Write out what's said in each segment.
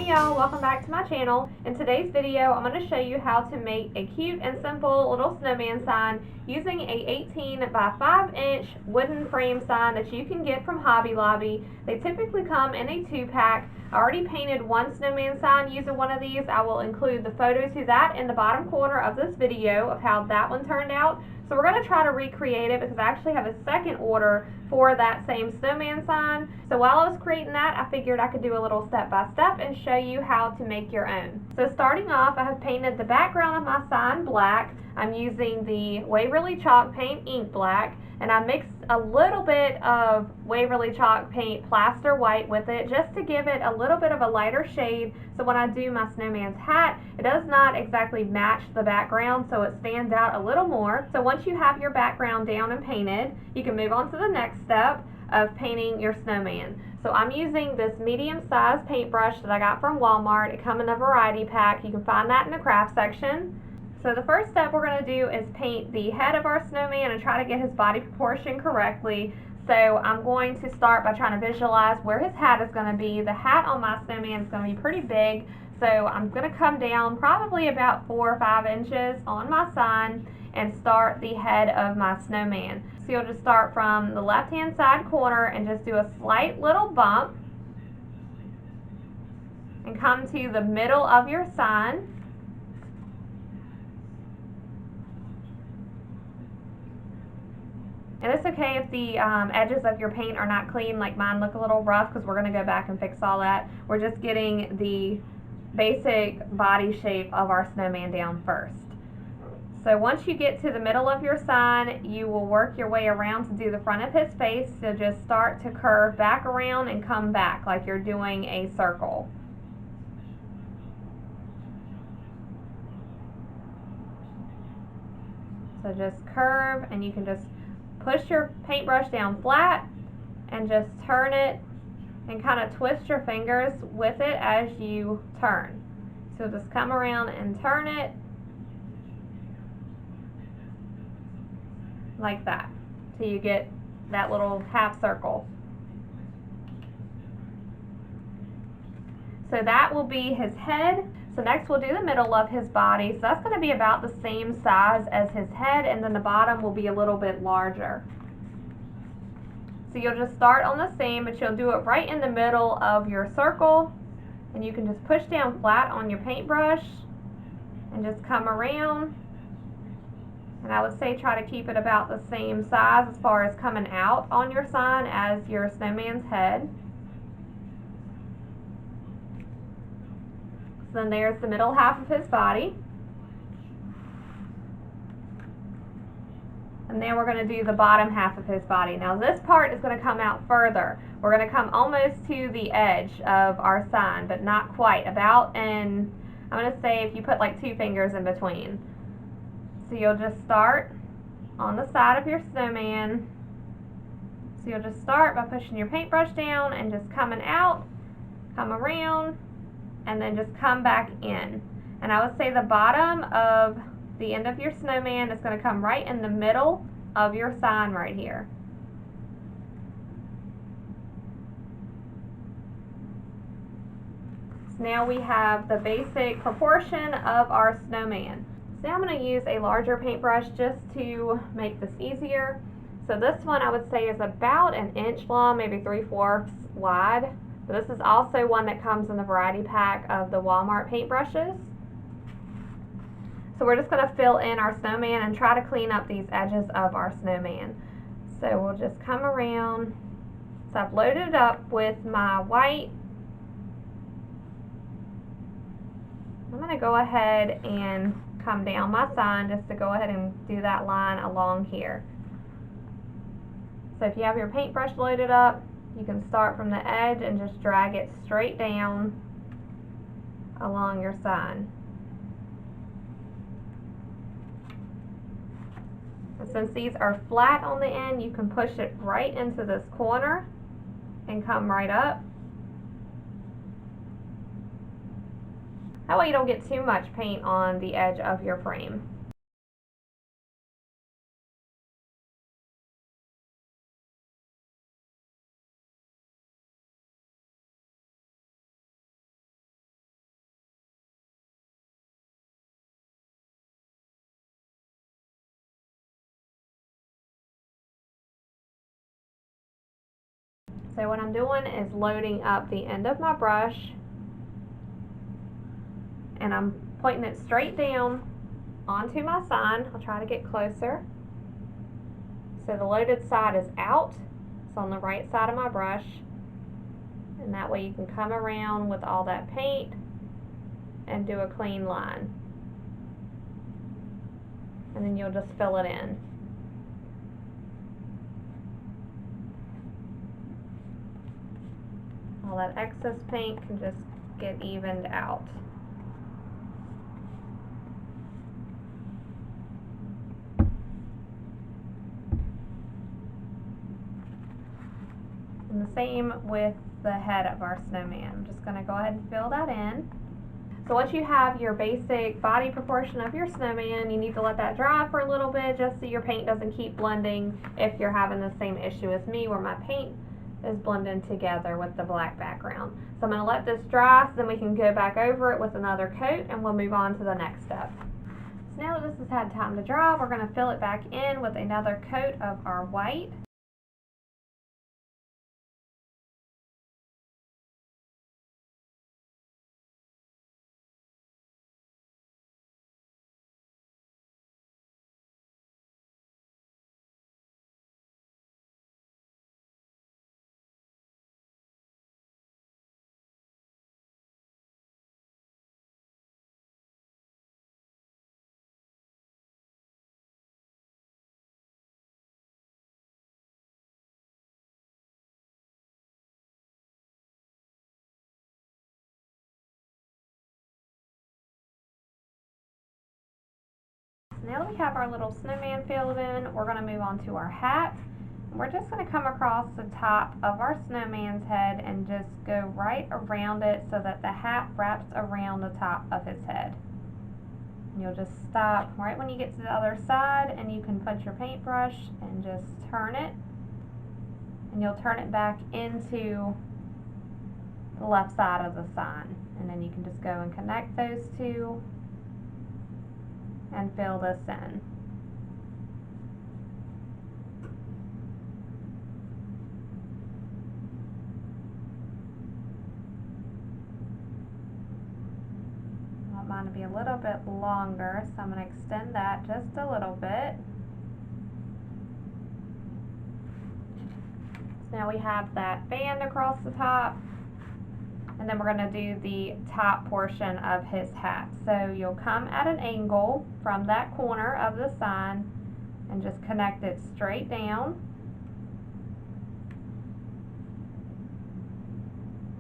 Hey y'all, welcome back to my channel. In today's video, I'm going to show you how to make a cute and simple little snowman sign using a 18 by 5 inch wooden frame sign that you can get from Hobby Lobby. They typically come in a 2-pack. I already painted one snowman sign using one of these. I will include the photo to that in the bottom corner of this video of how that one turned out. So we're going to try to recreate it because I actually have a second order for that same snowman sign. So while I was creating that, I figured I could do a little step-by-step and show you how to make your own. So starting off, I have painted the background of my sign black. I'm using the Waverly chalk paint ink black, and I mixed a little bit of Waverly chalk paint plaster white with it just to give it a little bit of a lighter shade, so when I do my snowman's hat, it does not exactly match the background, so it stands out a little more. So once you have your background down and painted, you can move on to the next step of painting your snowman. So I'm using this medium-sized paintbrush that I got from Walmart. It comes in a variety pack. You can find that in the craft section. So the first step we're going to do is paint the head of our snowman and try to get his body proportion correctly. So I'm going to start by trying to visualize where his hat is going to be. The hat on my snowman is going to be pretty big, so I'm going to come down probably about 4 or 5 inches on my sign and start the head of my snowman. So you'll just start from the left-hand side corner and just do a slight little bump and come to the middle of your sign. And it's okay if the edges of your paint are not clean, like mine look a little rough, because we're going to go back and fix all that. We're just getting the basic body shape of our snowman down first. So once you get to the middle of your sign, you will work your way around to do the front of his face. So just start to curve back around and come back like you're doing a circle. So just curve, and you can just push your paintbrush down flat and just turn it and kind of twist your fingers with it as you turn. So just come around and turn it like that till you get that little half circle. So that will be his head. So next we'll do the middle of his body. So that's going to be about the same size as his head, and then the bottom will be a little bit larger. So you'll just start on the same, but you'll do it right in the middle of your circle, and you can just push down flat on your paintbrush and just come around. And I would say try to keep it about the same size as far as coming out on your sign as your snowman's head. So then there's the middle half of his body. And then we're going to do the bottom half of his body. Now this part is going to come out further. We're going to come almost to the edge of our sign, but not quite. About, and I'm going to say if you put like 2 fingers in between. So you'll just start on the side of your snowman. So you'll just start by pushing your paintbrush down and just coming out, come around, and then just come back in. And I would say the bottom of the end of your snowman is going to come right in the middle of your sign right here. So now we have the basic proportion of our snowman. So now I'm going to use a larger paintbrush just to make this easier. So this one I would say is about 1 inch long, maybe 3/4 wide. This is also one that comes in the variety pack of the Walmart paintbrushes. So we're just going to fill in our snowman and try to clean up these edges of our snowman. So we'll just come around. So I've loaded it up with my white. I'm going to go ahead and come down my sign just to go ahead and do that line along here. So if you have your paintbrush loaded up, you can start from the edge and just drag it straight down along your sign. And since these are flat on the end, you can push it right into this corner and come right up. That way you don't get too much paint on the edge of your frame. So what I'm doing is loading up the end of my brush, and I'm pointing it straight down onto my sign. I'll try to get closer. So the loaded side is out. It's on the right side of my brush. And that way you can come around with all that paint and do a clean line. And then you'll just fill it in. All that excess paint can just get evened out. And the same with the head of our snowman. I'm just going to go ahead and fill that in. So once you have your basic body proportion of your snowman, you need to let that dry for a little bit just so your paint doesn't keep blending if you're having the same issue as me where my paint is blending together with the black background. So I'm going to let this dry so then we can go back over it with another coat and we'll move on to the next step. So now that this has had time to dry, we're going to fill it back in with another coat of our white. Now that we have our little snowman filled in, we're going to move on to our hat. We're just going to come across the top of our snowman's head and just go right around it so that the hat wraps around the top of his head. And you'll just stop right when you get to the other side, and you can put your paintbrush and just turn it. And you'll turn it back into the left side of the sign. And then you can just go and connect those two and fill this in. I want mine to be a little bit longer, so I'm going to extend that just a little bit. So now we have that band across the top. And then we're going to do the top portion of his hat. So you'll come at an angle from that corner of the sign and just connect it straight down.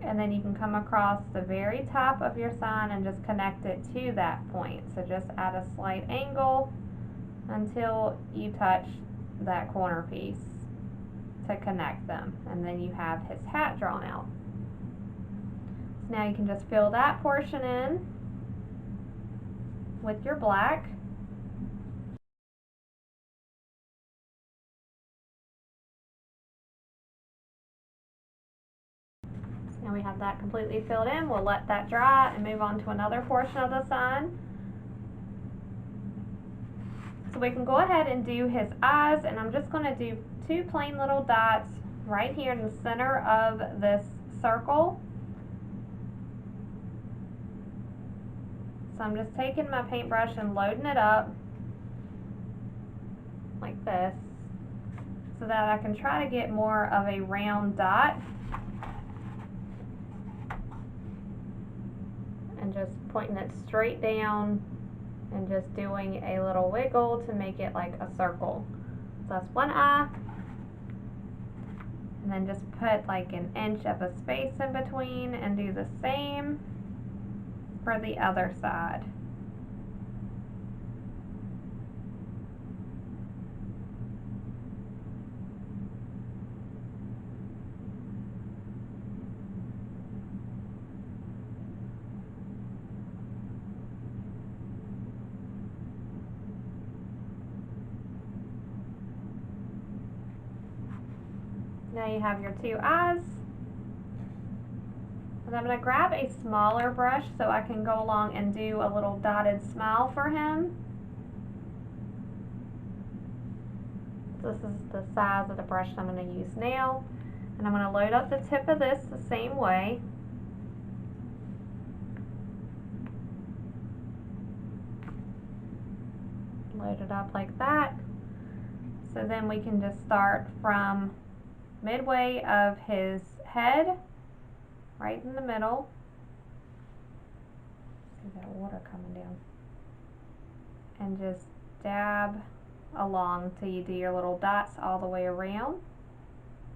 And then you can come across the very top of your sign and just connect it to that point. So just at a slight angle until you touch that corner piece to connect them. And then you have his hat drawn out. Now you can just fill that portion in with your black. So now we have that completely filled in. We'll let that dry and move on to another portion of the sign. So we can go ahead and do his eyes, and I'm just going to do two plain little dots right here in the center of this circle. So I'm just taking my paintbrush and loading it up like this so that I can try to get more of a round dot, and just pointing it straight down and just doing a little wiggle to make it like a circle. So that's one eye, and then just put like an inch of a space in between and do the same for the other side. Now you have your two eyes. And I'm going to grab a smaller brush so I can go along and do a little dotted smile for him. This is the size of the brush I'm going to use now. And I'm going to load up the tip of this the same way. Load it up like that. So then we can just start from midway of his head, right in the middle. See that water coming down. And just dab along till you do your little dots all the way around.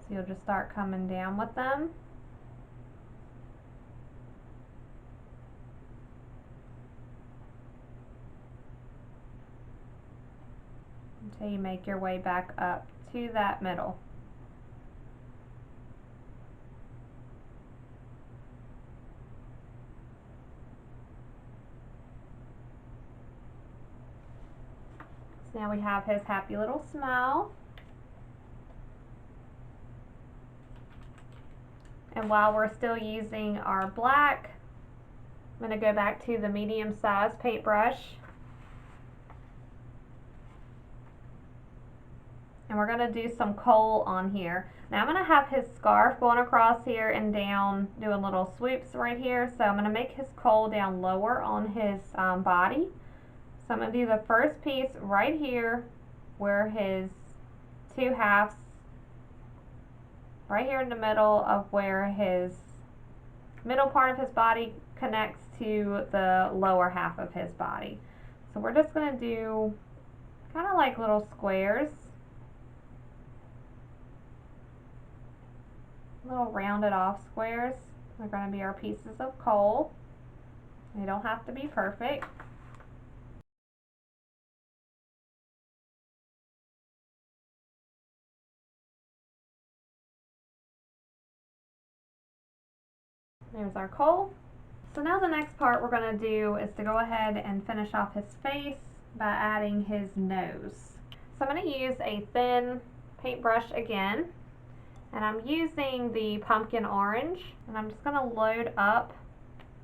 So you'll just start coming down with them. Until you make your way back up to that middle. So now we have his happy little smile. And while we're still using our black, I'm going to go back to the medium-sized paintbrush. And we're going to do some kohl on here. Now I'm going to have his scarf going across here and down, doing little swoops right here. So I'm going to make his kohl down lower on his body. So I'm going to do the first piece right here where his two halves, right here in the middle of where his middle part of his body connects to the lower half of his body. So we're just going to do kind of like little squares, little rounded off squares. They're going to be our pieces of kohl. They don't have to be perfect. There's our kohl. So now the next part we're going to do is to go ahead and finish off his face by adding his nose. So I'm going to use a thin paintbrush again, and I'm using the pumpkin orange, and I'm just going to load up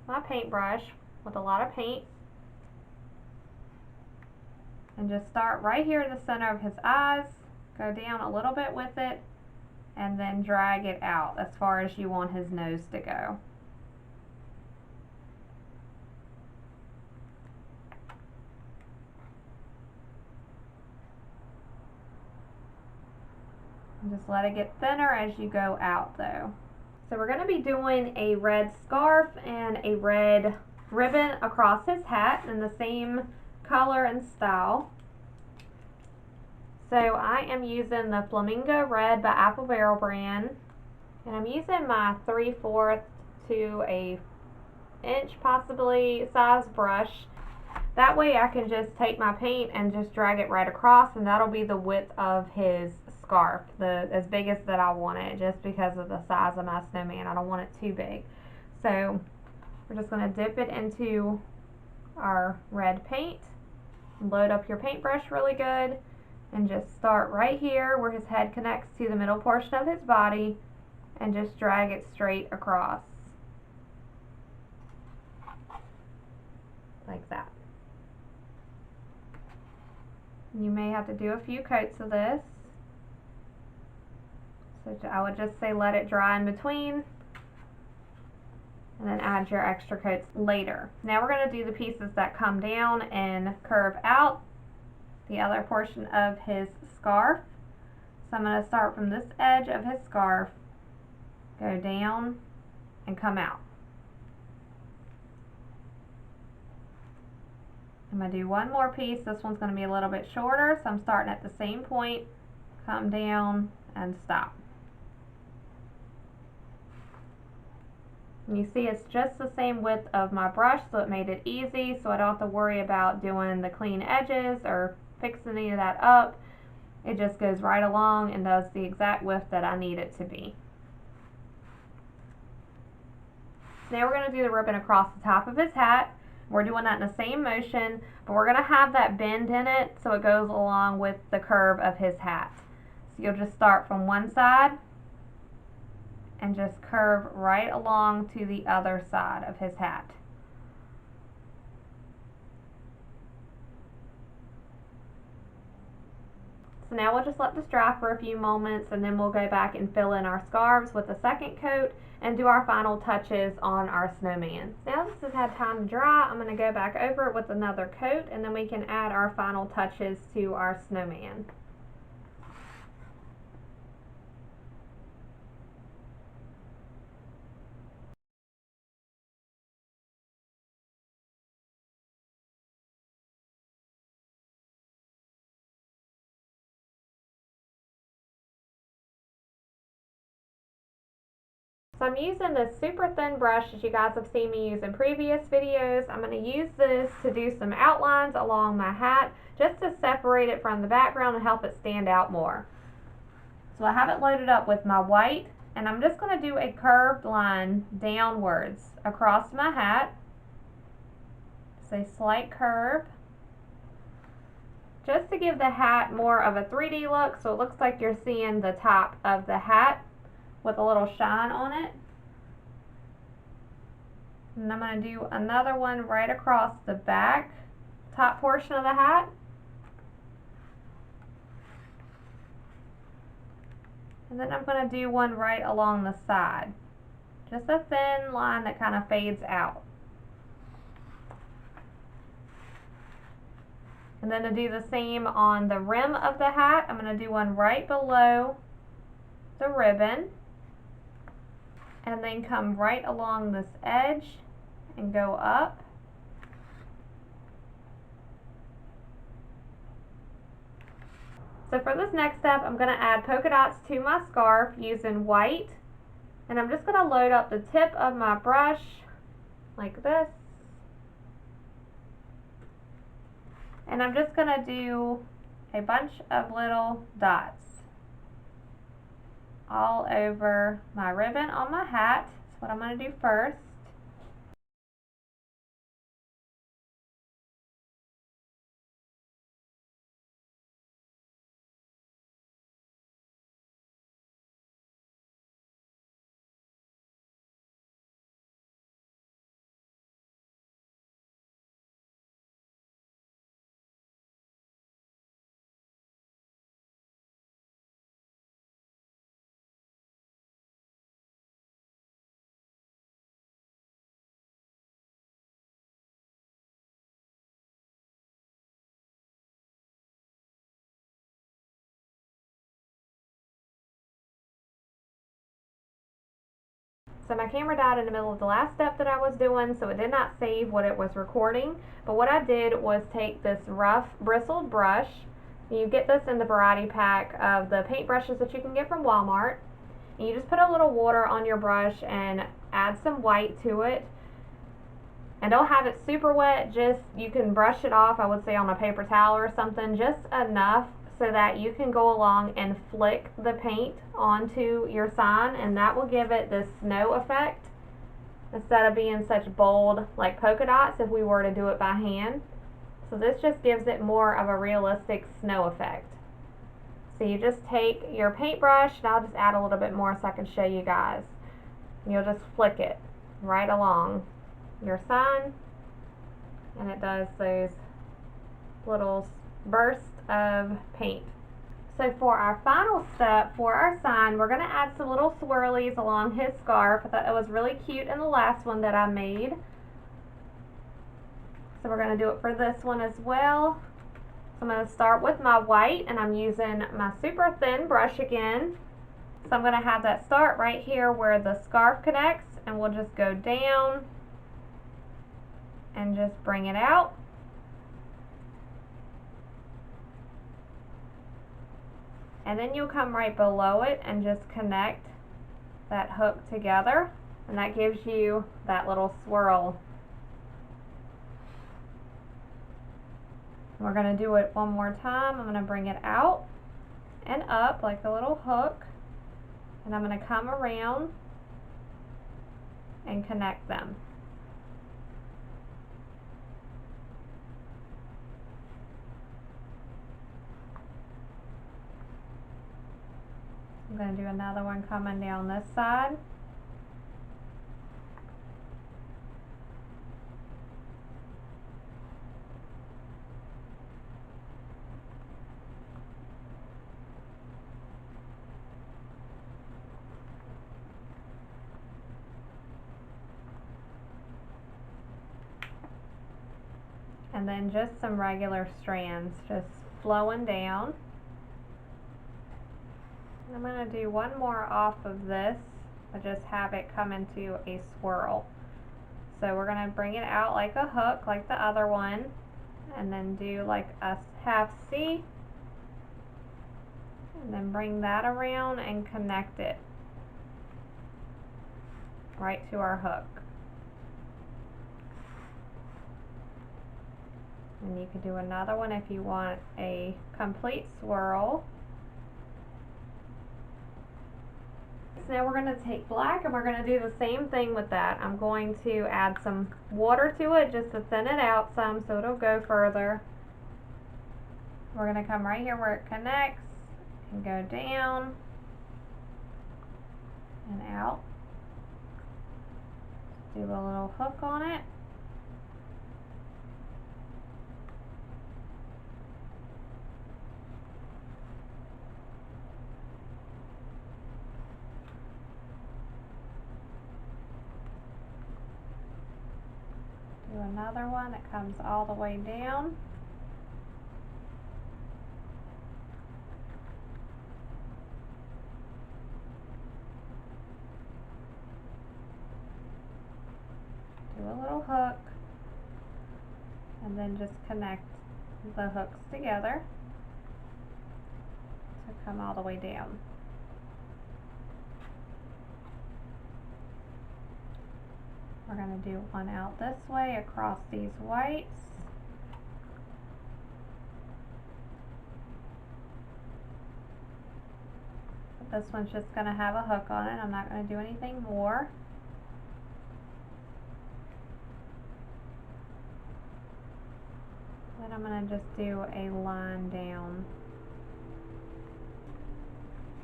my paintbrush with a lot of paint and just start right here in the center of his eyes, go down a little bit with it, and then drag it out as far as you want his nose to go. And just let it get thinner as you go out though. So we're going to be doing a red scarf and a red ribbon across his hat in the same color and style. So I am using the Flamingo Red by Apple Barrel brand, and I'm using my 3/4 to a inch possibly size brush. That way I can just take my paint and just drag it right across, and that'll be the width of his scarf, as big as that I want it, just because of the size of my snowman. I don't want it too big. So we're just going to dip it into our red paint, load up your paintbrush really good, and just start right here where his head connects to the middle portion of his body, and just drag it straight across like that. You may have to do a few coats of this. So I would just say let it dry in between, and then add your extra coats later. Now we're going to do the pieces that come down and curve out the other portion of his scarf. So I'm going to start from this edge of his scarf, go down, and come out. I'm going to do one more piece. This one's going to be a little bit shorter, so I'm starting at the same point, come down, and stop. And you see it's just the same width of my brush, so it made it easy, so I don't have to worry about doing the clean edges or fixing any of that up. It just goes right along and does the exact width that I need it to be. Now we're going to do the ribbon across the top of his hat. We're doing that in the same motion, but we're going to have that bend in it so it goes along with the curve of his hat. So you'll just start from one side and just curve right along to the other side of his hat. So now we'll just let this dry for a few moments, and then we'll go back and fill in our scarves with the second coat and do our final touches on our snowman. Now this has had time to dry, I'm going to go back over it with another coat, and then we can add our final touches to our snowman. So I'm using this super thin brush that you guys have seen me use in previous videos. I'm going to use this to do some outlines along my hat, just to separate it from the background and help it stand out more. So I have it loaded up with my white, and I'm just going to do a curved line downwards across my hat. It's a slight curve, just to give the hat more of a 3D look, so it looks like you're seeing the top of the hat with a little shine on it. And I'm going to do another one right across the back top portion of the hat. And then I'm going to do one right along the side. Just a thin line that kind of fades out. And then to do the same on the rim of the hat, I'm going to do one right below the ribbon. And then come right along this edge and go up. So for this next step, I'm going to add polka dots to my scarf using white. And I'm just going to load up the tip of my brush like this. And I'm just going to do a bunch of little dots all over my ribbon on my hat. That's what I'm going to do first. So my camera died in the middle of the last step that I was doing, so it did not save what it was recording. But what I did was take this rough bristled brush. You get this in the variety pack of the paint brushes that you can get from Walmart. And you just put a little water on your brush and add some white to it. And don't have it super wet, just you can brush it off, I would say on a paper towel or something, just enough so that you can go along and flick the paint onto your sign, and that will give it this snow effect instead of being such bold like polka dots if we were to do it by hand. So this just gives it more of a realistic snow effect. So you just take your paintbrush, and I'll just add a little bit more so I can show you guys. You'll just flick it right along your sign, and it does those little bursts of paint. So for our final step for our sign, we're going to add some little swirlies along his scarf. I thought it was really cute in the last one that I made. So we're going to do it for this one as well. So I'm going to start with my white, and I'm using my super thin brush again. So I'm going to have that start right here where the scarf connects, and we'll just go down and just bring it out. And then you'll come right below it and just connect that hook together, and that gives you that little swirl. We're going to do it one more time. I'm going to bring it out and up like a little hook, and I'm going to come around and connect them. I'm going to do another one coming down this side. and then just some regular strands just flowing down. I'm going to do one more off of this. I just have it come into a swirl. So we're going to bring it out like a hook, like the other one, and then do like a half C, and then bring that around and connect it right to our hook. And you could do another one if you want a complete swirl. So now we're going to take black and we're going to do the same thing with that. I'm going to add some water to it just to thin it out some so it'll go further. We're going to come right here where it connects and go down and out. Do a little hook on it. Do another one that comes all the way down. Do a little hook, and then just connect the hooks together to come all the way down. We're going to do one out this way across these whites. But this one's just going to have a hook on it. I'm not going to do anything more. Then I'm going to just do a line down.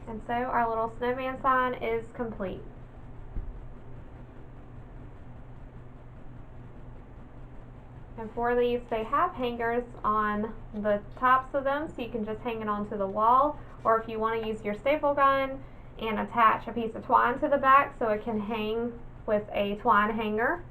And so our little snowman sign is complete. And for these, they have hangers on the tops of them, so you can just hang it onto the wall, or if you want to use your staple gun and attach a piece of twine to the back so it can hang with a twine hanger.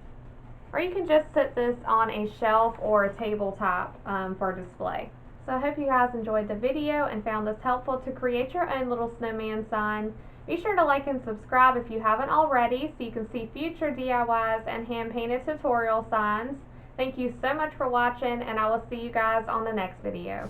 Or you can just sit this on a shelf or a tabletop for display. So I hope you guys enjoyed the video and found this helpful to create your own little snowman sign. Be sure to like and subscribe if you haven't already so you can see future DIYs and hand-painted tutorial signs. Thank you so much for watching, and I will see you guys on the next video.